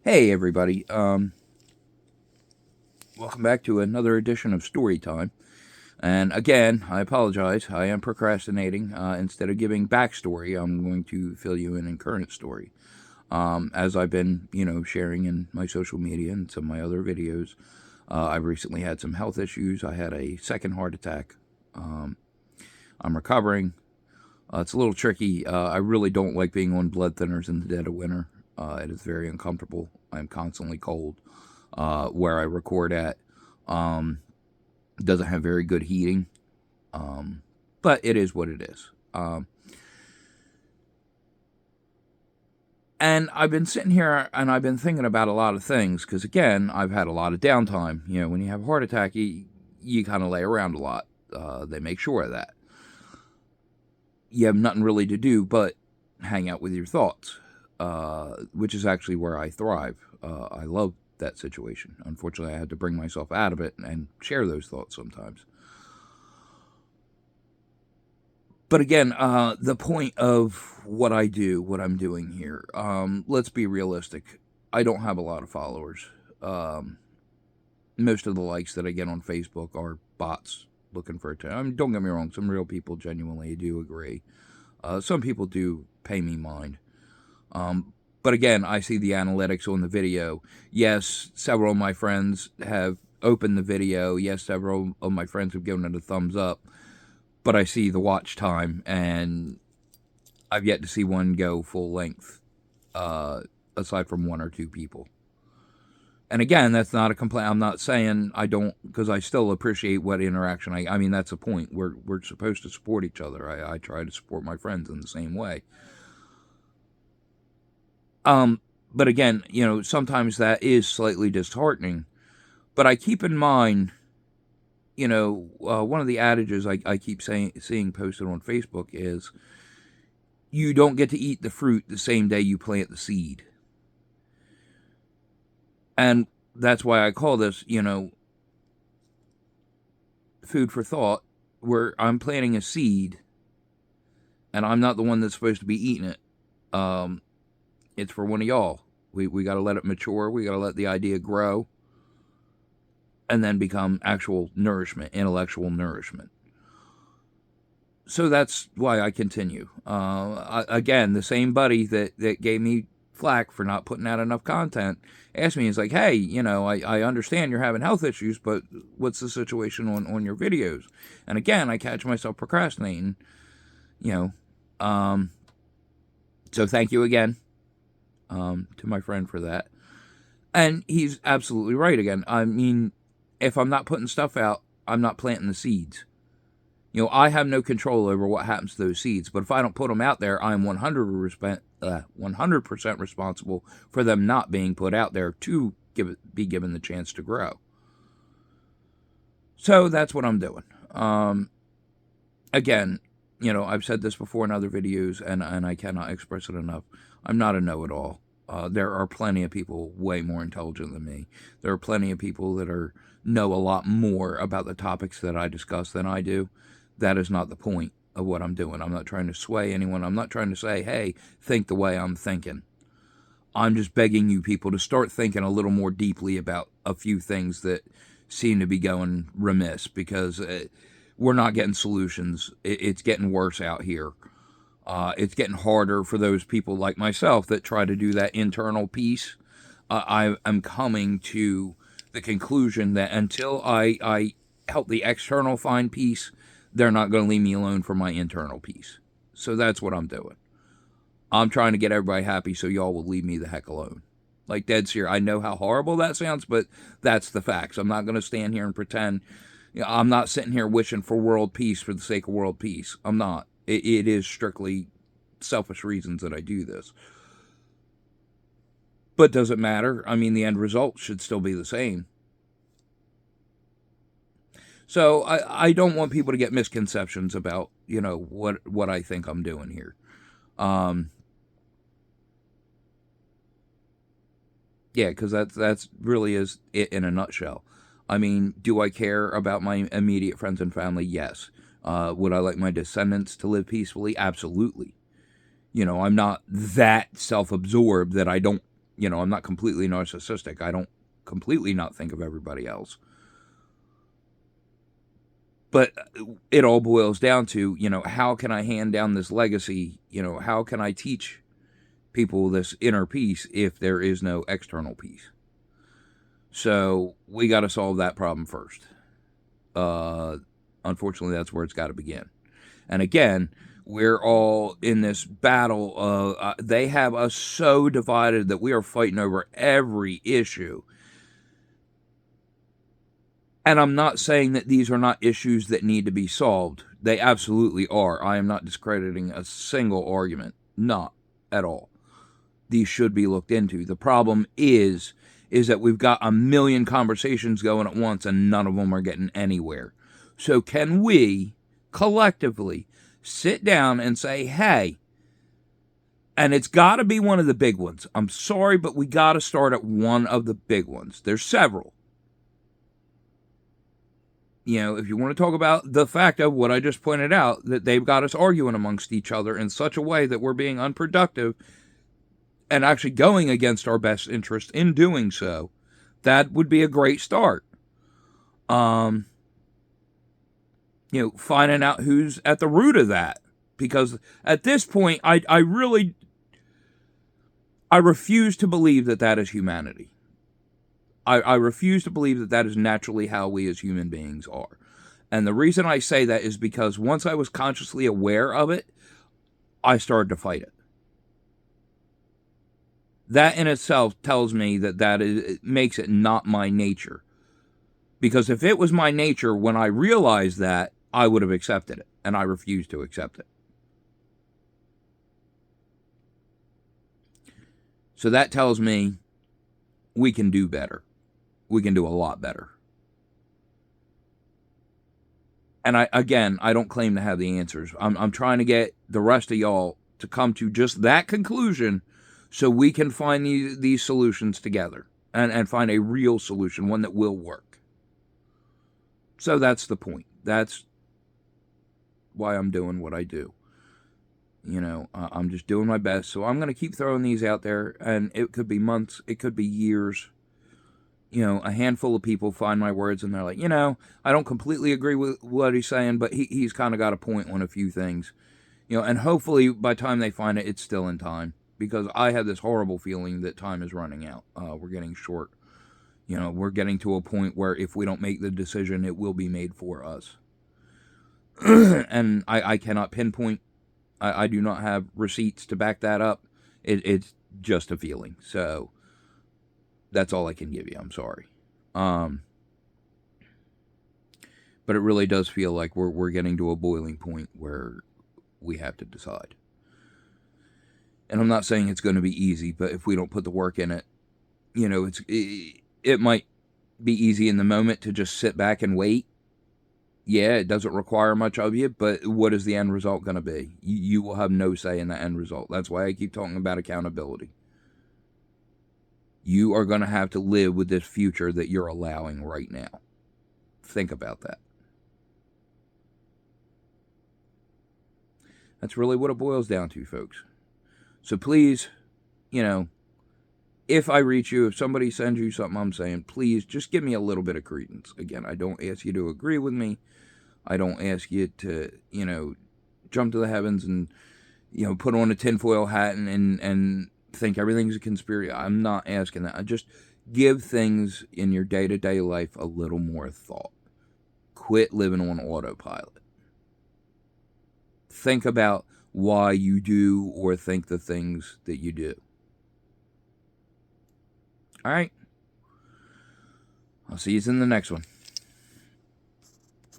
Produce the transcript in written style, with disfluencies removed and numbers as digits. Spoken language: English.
Hey everybody, welcome back to another edition of Story Time. And again, I apologize, I am procrastinating. Instead of giving backstory, I'm going to fill you in current story. As I've been, sharing in my social media and some of my other videos, I've recently had some health issues. I had a second heart attack. I'm recovering. It's a little tricky. I really don't like being on blood thinners in the dead of winter. It is very uncomfortable. I'm constantly cold. Where I record at doesn't have very good heating, but it is what it is. And I've been sitting here and I've been thinking about a lot of things because, again, I've had a lot of downtime. When you have a heart attack, you kind of lay around a lot. They make sure of that. You have nothing really to do but hang out with your thoughts, which is actually where I thrive. I love that situation. Unfortunately, I had to bring myself out of it and share those thoughts sometimes. But again, the point of what I do, what I'm doing here, let's be realistic. I don't have a lot of followers. Um, Most of the likes that I get on Facebook are bots looking for attention. I mean, don't get me wrong, some real people genuinely do agree. Some people do pay me mind. But again, I see the analytics on the video. Yes, several of my friends have opened the video. Yes, several of my friends have given it a thumbs up. But I see the watch time, and I've yet to see one go full length, aside from one or two people. And again, that's not a complaint. I'm not saying I don't, because I still appreciate what interaction. I mean, that's the point. We're supposed to support each other. I try to support my friends in the same way. But again, sometimes that is slightly disheartening. But I keep in mind, one of the adages I keep seeing posted on Facebook is you don't get to eat the fruit the same day you plant the seed. And that's why I call this, food for thought, where I'm planting a seed and I'm not the one that's supposed to be eating it. Um, it's for one of y'all. We got to let it mature. We got to let the idea grow and then become actual nourishment, intellectual nourishment. So that's why I continue. Again, the same buddy that gave me flack for not putting out enough content asked me, he's like, hey, I understand you're having health issues, but what's the situation on your videos? And again, I catch myself procrastinating, you know. Um, so thank you again, to my friend for that. And he's absolutely right again. I mean, if I'm not putting stuff out, I'm not planting the seeds. I have no control over what happens to those seeds, but if I don't put them out there, I'm 100% responsible for them not being put out there to be given the chance to grow. So that's what I'm doing. Again, I've said this before in other videos, and I cannot express it enough. I'm not a know-it-all. There are plenty of people way more intelligent than me. There are plenty of people that know a lot more about the topics that I discuss than I do. That is not the point of what I'm doing. I'm not trying to sway anyone. I'm not trying to say, hey, think the way I'm thinking. I'm just begging you people to start thinking a little more deeply about a few things that seem to be going remiss, because we're not getting solutions. It's getting worse out here. It's getting harder for those people like myself that try to do that internal peace. I am coming to the conclusion that until I help the external find peace, they're not going to leave me alone for my internal peace. So that's what I'm doing. I'm trying to get everybody happy so y'all will leave me the heck alone. Like, dead serious. I know how horrible that sounds, but that's the facts. I'm not going to stand here and pretend. I'm not sitting here wishing for world peace for the sake of world peace. I'm not. It is strictly selfish reasons that I do this. But does it matter? I mean, the end result should still be the same. So I don't want people to get misconceptions about, what I think I'm doing here. Um, yeah, because that's really is it in a nutshell. I mean, do I care about my immediate friends and family? Yes. Would I like my descendants to live peacefully? Absolutely. I'm not that self-absorbed that I don't I'm not completely narcissistic. I don't completely not think of everybody else. But it all boils down to, how can I hand down this legacy? How can I teach people this inner peace if there is no external peace? So we got to solve that problem first. Unfortunately, that's where it's got to begin. And again, we're all in this battle of, they have us so divided that we are fighting over every issue. And I'm not saying that these are not issues that need to be solved. They absolutely are. I am not discrediting a single argument. Not at all. These should be looked into. The problem is that we've got a million conversations going at once and none of them are getting anywhere. So can we collectively sit down and say, hey, and it's got to be one of the big ones. I'm sorry, but we got to start at one of the big ones. There's several. If you want to talk about the fact of what I just pointed out, that they've got us arguing amongst each other in such a way that we're being unproductive and actually going against our best interest in doing so, that would be a great start. Finding out who's at the root of that. Because at this point, I refuse to believe that is humanity. I refuse to believe that is naturally how we as human beings are. And the reason I say that is because once I was consciously aware of it, I started to fight it. That in itself tells me that it makes it not my nature. Because if it was my nature, when I realized that, I would have accepted it. And I refuse to accept it. So that tells me we can do better. We can do a lot better. And I don't claim to have the answers. I'm trying to get the rest of y'all to come to just that conclusion so we can find these solutions together and find a real solution, one that will work. So that's the point. That's why I'm doing what I do. I'm just doing my best. So I'm going to keep throwing these out there, and it could be months, it could be years. A handful of people find my words and they're like, I don't completely agree with what he's saying, but he's kind of got a point on a few things. And hopefully by the time they find it, it's still in time. Because I have this horrible feeling that time is running out. We're getting short. We're getting to a point where if we don't make the decision, it will be made for us. And I cannot pinpoint. I do not have receipts to back that up. It's just a feeling. So that's all I can give you. I'm sorry. But it really does feel like we're getting to a boiling point where we have to decide. And I'm not saying it's going to be easy, but if we don't put the work in it, it might be easy in the moment to just sit back and wait. Yeah, it doesn't require much of you, but what is the end result going to be? You will have no say in the end result. That's why I keep talking about accountability. You are going to have to live with this future that you're allowing right now. Think about that. That's really what it boils down to, folks. So please, if I reach you, if somebody sends you something I'm saying, please just give me a little bit of credence. Again, I don't ask you to agree with me. I don't ask you to, jump to the heavens and, put on a tinfoil hat and think everything's a conspiracy. I'm not asking that. I just give things in your day-to-day life a little more thought. Quit living on autopilot. Think about why you do or think the things that you do. All right. I'll see you in the next one.